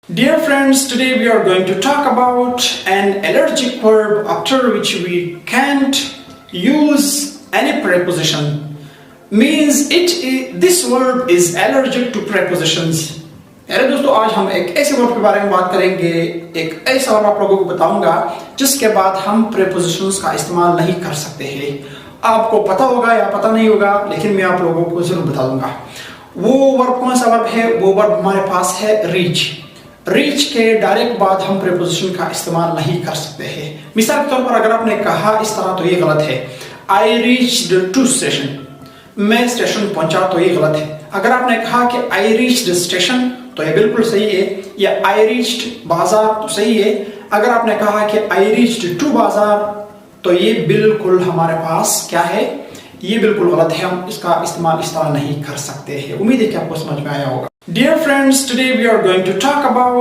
Dear friends, today we are going to talk about an allergic verb after which we can't use any preposition. Means this verb is allergic to prepositions. अरे दोस्तों, आज हम एक ऐसे verb के बारे में बात करेंगे, एक ऐसा वर्ब आप लोगों को बताऊंगा जिसके बाद हम prepositions का इस्तेमाल नहीं कर सकते हैं। आपको पता होगा या पता नहीं होगा, लेकिन मैं आप लोगों को जरूर बता दूंगा। वो वर्ब कौन सा वर्ब है? वो वर्ब हमारे पास है रीच। रीच के डायरेक्ट बाद हम प्रीपोजिशन का इस्तेमाल नहीं कर सकते हैं। मिसाल के तौर पर अगर आपने कहा इस तरह, तो ये गलत है। आई रीच्ड टू स्टेशन, मैं स्टेशन पहुंचा, तो ये गलत है। अगर आपने कहा कि आई रीच्ड स्टेशन, तो ये बिल्कुल सही है। या आई रीच्ड बाजार, तो सही है। अगर आपने कहा कि आई रीच्ड टू बाजार, तो ये बिल्कुल हमारे पास क्या है? ये बिल्कुल गलत है। हम इसका इस्तेमाल इस तरह नहीं कर सकते हैं। उम्मीद है कि आपको समझ में आया होगा। Dear friends, today we are going to talk about